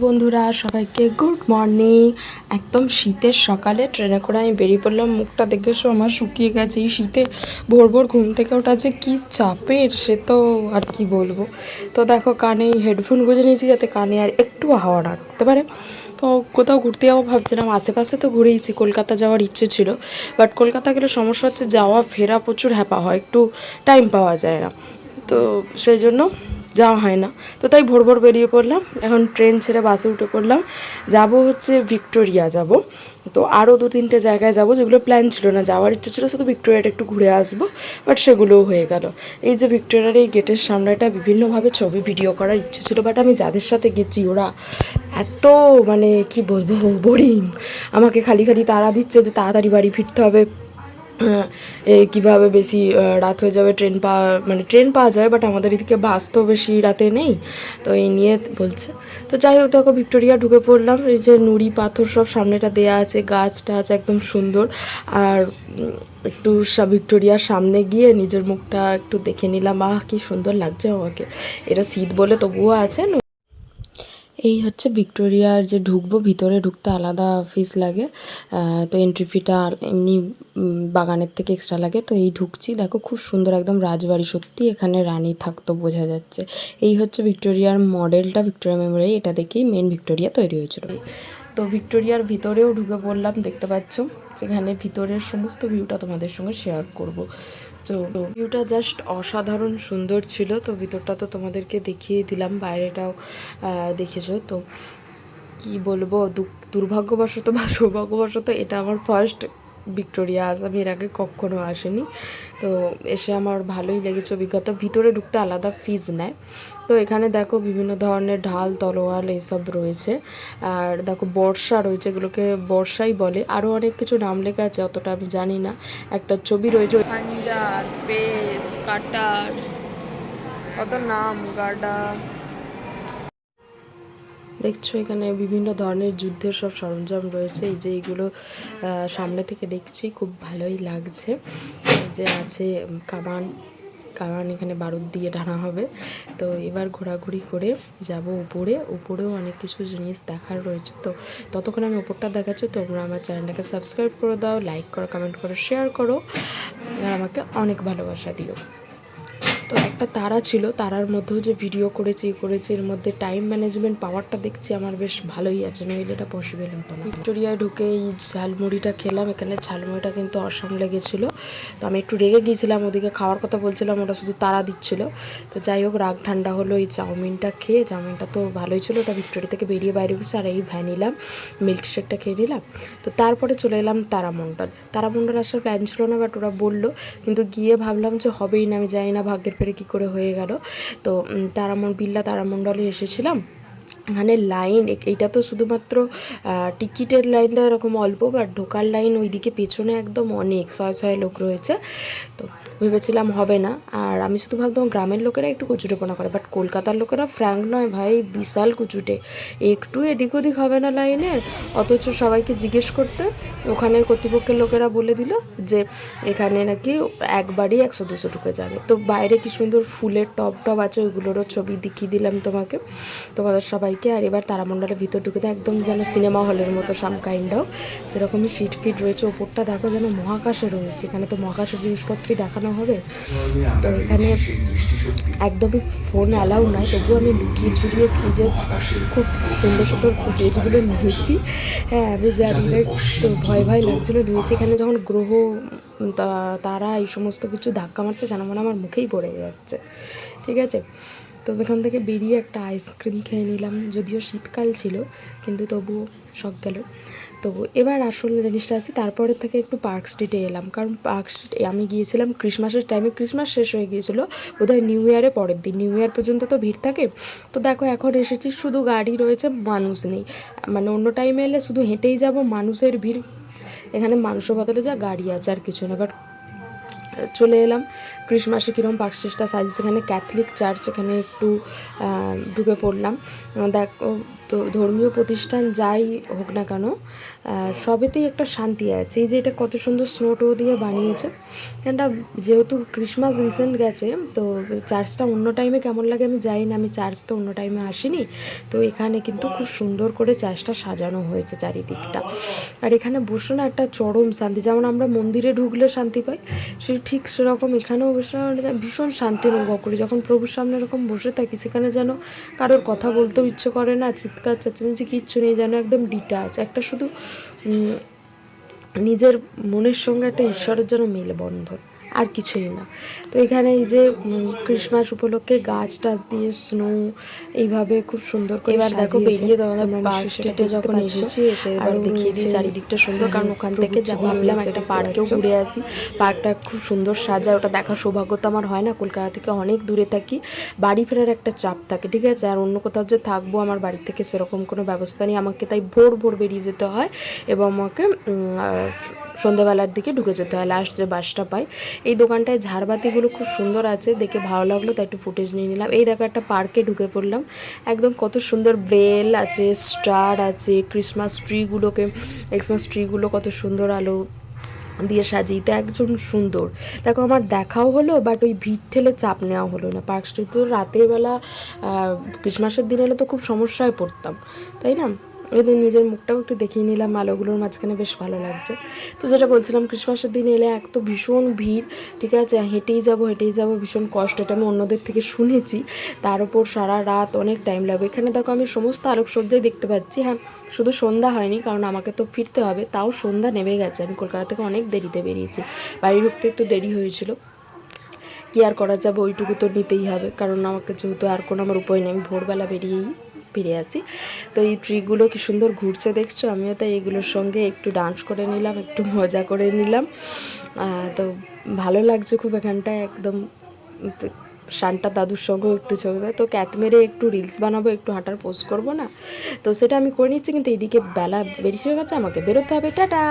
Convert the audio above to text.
বন্ধুরা সবাইকে good morning. একদম শীতের সকালে ট্রেনে করে আমি বেরিয়ে পড়লাম। মুখটা দেখেছো আমার শুকিয়ে গেছে। এই শীতে ভোর ভোর ঘুম থেকে ওঠা যে কী চাপের, সে তো আর কি বলবো। তো দেখো কানে হেডফোন গুঁজে নিয়েছি যাতে কানে আর একটু হাওয়া না ঢুকতে পারে। তো কোথাও ঘুরতে যাবো ভাবছিলাম, আশেপাশে তো ঘুরেইছি, কলকাতা যাওয়ার ইচ্ছে ছিল, বাট কলকাতা গেলে সমস্যা হচ্ছে যাওয়া ফেরা প্রচুর হ্যাপা হয়, একটু টাইম পাওয়া যায় না, তো সেই জন্য যাওয়া হয় না। তো তাই ভোর ভোর বেরিয়ে পড়লাম। এখন ট্রেন ছেড়ে বাসে উঠে পড়লাম। যাব হচ্ছে ভিক্টোরিয়া যাব। তো আরও 2-3টে জায়গায় যাব যেগুলো প্ল্যান ছিল না, যাওয়ার ইচ্ছে ছিল শুধু ভিক্টোরিয়াটা একটু ঘুরে আসবো, বাট সেগুলোও হয়ে গেল। এই যে ভিক্টোরিয়ার এই গেটের সামনেটা বিভিন্নভাবে ছবি ভিডিও করার ইচ্ছে ছিল, বাট আমি যাদের সাথে গেছি ওরা এত মানে কি বলবো বোরিং, আমাকে খালি খালি তাড়া দিচ্ছে যে তাড়াতাড়ি বাড়ি ফিরতে হবে, কীভাবে বেশি রাত হয়ে যাবে, ট্রেন পাওয়া যায় বাট আমাদের এদিকে বাস তো বেশি রাতে নেই, তো এই নিয়ে বলছে। তো যাই হোক দেখো ভিক্টোরিয়া ঢুকে পড়লাম। এই যে নুড়ি পাথর সব সামনেটা দেয়া আছে, গাছ টাছ একদম সুন্দর। আর একটু ভিক্টোরিয়ার সামনে গিয়ে নিজের মুখটা একটু দেখে নিলাম, কি সুন্দর লাগছে আমাকে। এটা শীত বলে তবুও আছে। এই হচ্ছে ভিক্টোরিয়ার যে ঢুকবো, ভিতরে ঢুকতে আলাদা ফিস লাগে, তো এন্ট্রি ফিটা এমনি বাগানের থেকে এক্সট্রা লাগে। তো এই ঢুকছি, দেখো খুব সুন্দর একদম রাজবাড়ি, সত্যি এখানে রানী থাকতো বোঝা যাচ্ছে। এই হচ্ছে ভিক্টোরিয়ার মডেলটা, ভিক্টোরিয়া মেমোরিয়াল, এটা দেখেই মেন ভিক্টোরিয়া তৈরি হয়েছিল। তো ভিক্টোরিয়ার ভিতরেও ঢুকে পড়লাম, দেখতে পাচ্ছ সেখানে ভিতরের সমস্ত ভিউটা তোমাদের সঙ্গে শেয়ার করব। তো ভিউটা জাস্ট অসাধারণ সুন্দর ছিল। তো ভিতরটা তো তোমাদেরকে দেখিয়ে দিলাম, বাইরেটাও দেখেছো। তো কি বলবো, দুর্ভাগ্যবশত বা সৌভাগ্যবশত এটা আমার ফার্স্ট ভিক্টোরিয়া আসা, আমি এর আগে কখনো আসেনি। তো এসে আমার ভালোই লেগেছে অভিজ্ঞতা। ভিতরে ঢুকতে আলাদা ফিজ নেয়। তো এখানে দেখো বিভিন্ন ধরনের ঢাল তলোয়ার এইসব রয়েছে। আর দেখো বর্ষা রয়েছে, এগুলোকে বর্ষাই বলে। আরও অনেক কিছু নাম লেখা আছে, অতটা আমি জানি না। একটা ছবি রয়েছে, খাঞ্জার, পেস, কাটার, কত নাম, গার্ডা। দেখছো এখানে বিভিন্ন ধরনের যুদ্ধের সব সরঞ্জাম রয়েছে। এই যে এইগুলো সামনে থেকে দেখছি খুব ভালোই লাগছে। এই যে আছে কামান, এখানে বারুদ দিয়ে ঢানা হবে। তো এবার ঘোরাঘুরি করে যাব উপরে। উপরেও অনেক কিছু জিনিস দেখার রয়েছে। তো ততক্ষণ আমি উপরটা দেখাচ্ছি, তোমরা আমার চ্যানেলটাকে সাবস্ক্রাইব করে দাও, লাইক করো, কমেন্ট করো, শেয়ার করো, আর আমাকে অনেক ভালোবাসা দিও। তো একটা তারা ছিল, তারার মধ্যেও যে ভিডিও করেছি এর মধ্যে টাইম ম্যানেজমেন্ট পাওয়ারটা দেখছি আমার বেশ ভালোই আছে, নইলে এটা পসিবল হতো না। ভিক্টোরিয়ায় ঢুকে এই ঝালমুড়িটা খেলাম। এখানে ঝালমুড়িটা কিন্তু অসাম লেগেছিলো। তো আমি একটু রেগে গিয়েছিলাম, ওদিকে খাওয়ার কথা বলছিলাম, ওটা শুধু তারা দিচ্ছিলো। তো যাই হোক রাগ ঠান্ডা হলো এই চাউমিনটা খেয়ে। চাউমিনটা তো ভালোই ছিল, ওটা ভিক্টোরিয়া থেকে বেরিয়ে বাইরে গেছে। আর এই ভ্যানিলা মিল্কশেকটা খেয়ে নিলাম। তো তারপরে চলে এলাম তারামণ্ডল আসার প্ল্যান ছিল না, বাট ওরা বললো, কিন্তু গিয়ে ভাবলাম যে হবেই না, আমি জানি না ভাগ্যের ফেরে কী করে হয়ে গেল। তো বিড়লা তারামণ্ডলে এসেছিলাম। এখানে লাইন, এইটা তো শুধুমাত্র টিকিটের লাইনটা এরকম অল্প, বাট ঢোকার লাইন ওইদিকে পেছনে একদম অনেক শয়ে লোক রয়েছে। তো ভেবেছিলাম হবে না, আর আমি শুধু ভাবতাম গ্রামের লোকেরা একটু কুচুটেপনা করে, বাট কলকাতার লোকেরা ফ্র্যাঙ্ক নয় ভাই, বিশাল কুচুটে। একটু এদিক ওদিক হবে না লাইনের, অথচ সবাইকে জিজ্ঞেস করতে ওখানের কর্তৃপক্ষের লোকেরা বলে দিল যে এখানে নাকি একবারই 100-200 ঢুকে যাবে। তো বাইরে কি সুন্দর ফুলের টব আছে, ওইগুলোরও ছবি দেখিয়ে দিলাম তোমাদের সবাইকে। আর এবার তারামণ্ডলের ভিতর ঢুকে দেয়, একদম যেন সিনেমা হলের মতো সাম কাইন্ড অফ সেরকমই সিট ফিট রয়েছে। ওপরটা দেখো যেন মহাকাশে রয়েছে, এখানে তো মহাকাশের জিনিসপত্রই দেখানো হবে। তো এখানে একদমই ফোন অ্যালাউ নয়, তবুও আমি লুকিয়ে ঝুলিয়ে এই যে খুব সুন্দর সুন্দর ফুটেজগুলো নিয়েছি। হ্যাঁ আমি জানি না, তো ভয় লাগছিলো, নিয়েছি। এখানে যখন গ্রহ তারা এই সমস্ত কিছু ধাক্কা মারছে, যেন মনে আমার মুখেই পড়ে যাচ্ছে, ঠিক আছে। তো এখান থেকে বেরিয়ে একটা আইসক্রিম খেয়ে নিলাম, যদিও শীতকাল ছিল, কিন্তু তবুও শখ গেল। তো এবার আসল জিনিসটা আছে, তারপরে থেকে একটু পার্ক স্ট্রিটে এলাম, কারণ পার্ক স্ট্রিট আমি গিয়েছিলাম ক্রিসমাসের টাইমে, ক্রিসমাস শেষ হয়ে গিয়েছিলো বোধহয় নিউ ইয়ারের পরের দিন, নিউ ইয়ার পর্যন্ত তো ভিড় থাকে। তো দেখো এখন এসেছি, শুধু গাড়ি রয়েছে, মানুষ নেই। মানে অন্য টাইমে এলে শুধু হেঁটেই যাব, মানুষের ভিড়। এখানে মানুষের বদলে যা গাড়ি আছে আর কিছু না। বাট চলে এলাম ক্রিসমাসে কীরকম পার্ক স্ট্রিটটা সাজিয়েছে, এখানে ক্যাথলিক চার্চ, এখানে একটু ঢুকে পড়লাম। দেখো তো ধর্মীয় প্রতিষ্ঠান যাই হোক না কেন সবেতেই একটা শান্তি আছে। এই যে এটা কত সুন্দর স্নো টো দিয়ে বানিয়েছে এটা, যেহেতু ক্রিসমাস রিসেন্ট গেছে তো চার্চটা অন্য টাইমে কেমন লাগে আমি জানি না, আমি চার্চ তো অন্য টাইমে আসিনি। তো এখানে কিন্তু খুব সুন্দর করে চার্চটা সাজানো হয়েছে চারিদিকটা। আর এখানে বসে না একটা চরম শান্তি, যেমন আমরা মন্দিরে ঢুকলে শান্তি পাই সে ঠিক সেরকম এখানেও বসে ভীষণ শান্তি অনুভব করি। যখন প্রভুর সামনে এরকম বসে থাকি সেখানে যেন কারোর কথা বলতেও ইচ্ছে করে না, চিৎকার চেঁচামেচি কিচ্ছু নেই, যেন একদম ডিটাচ, একটা শুধু নিজের মনের সঙ্গে একটা ঈশ্বরের যেন মেলবন্ধন, আর কিছুই না। তো এখানে এই যে ক্রিসমাস উপলক্ষে গাছ টাছ দিয়ে স্নো এইভাবে খুব সুন্দর করে এবার দেখো বেরিয়ে পার্ক স্ট্রিটে যখন এসেছি এসে এবার দেখিয়ে দিই চারিদিকটা সুন্দর, কারণ ওখান থেকে যা ভাবলাম একটা পার্কেও ঘুরে আসি। পার্কটা খুব সুন্দর সাজায়, ওটা দেখার সৌভাগ্য তো আমার হয় না, কলকাতা থেকে অনেক দূরে থাকি, বাড়ি ফেরার একটা চাপ থাকে, ঠিক আছে। আর অন্য কোথাও যে থাকবো আমার বাড়ি থেকে সেরকম কোনো ব্যবস্থা নেই, আমাকে তাই ভোর ভোর বেরিয়ে যেতে হয় এবং আমাকে সন্ধ্যাবেলার দিকে ঢুকে যেতে হয়, লাস্ট যে বাসটা পাই। এই দোকানটায় ঝাড়বাতিগুলো খুব সুন্দর আছে, দেখে ভালো লাগলো, তাই একটু ফুটেজ নিয়ে নিলাম। এই দেখো একটা পার্কে ঢুকে পড়লাম, একদম কত সুন্দর বেল আছে, স্টার আছে, ক্রিসমাস ট্রিগুলো কত সুন্দর আলো দিয়ে সাজিয়ে, তো একদম সুন্দর। দেখো আমার দেখাও হলো, বাট ওই ভিড় ঠেলে চাপ নেওয়া হলো না। পার্ক স্ট্রিট তো রাতের বেলা ক্রিসমাসের দিন এলে তো খুব সমস্যায় পড়তাম, তাই না। এদের নিজের মুখটাও একটু দেখিয়ে নিলাম, আলোগুলোর মাঝখানে বেশ ভালো লাগছে। তো যেটা বলছিলাম, ক্রিসমাসের দিন এলে এক তো ভীষণ ভিড়, ঠিক আছে, হেঁটেই যাব, ভীষণ কষ্ট, এটা আমি অন্যদের থেকে শুনেছি। তার উপর সারা রাত অনেক টাইম লাগবে। এখানে দেখো আমি সমস্ত আলোকসজ্জাই দেখতে পাচ্ছি। হ্যাঁ, শুধু সন্ধ্যা হয়নি, কারণ আমাকে তো ফিরতে হবে, তাও সন্ধ্যা নেমে গেছে। আমি কলকাতা থেকে অনেক দেরিতে বেরিয়েছি, বাড়ি ঢুকতে একটু দেরি হয়েছিল, কী আর করা যাবে, ওইটুকু তো নিতেই হবে, কারণ আমাকে যেহেতু আর কোনো আমার উপায় নেই, আমি ভোরবেলা ফিরে আসি। তো এই ট্রিগুলো কি সুন্দর ঘুরছে দেখছো, আমিও তাই এগুলোর সঙ্গে একটু ডান্স করে নিলাম, একটু মজা করে নিলাম। তো ভালো লাগছে খুব এখানটায়, একদম শান্তা দাদুর সঙ্গেও একটু ছবি, তো ক্যাত মেরে একটু রিলস বানাবো, একটু হাঁটার পোস্ট করবো না, তো সেটা আমি করে নিচ্ছি। কিন্তু এইদিকে বেলা বেরিয়ে গেছে, আমাকে বেরোতে হবে, টাটা।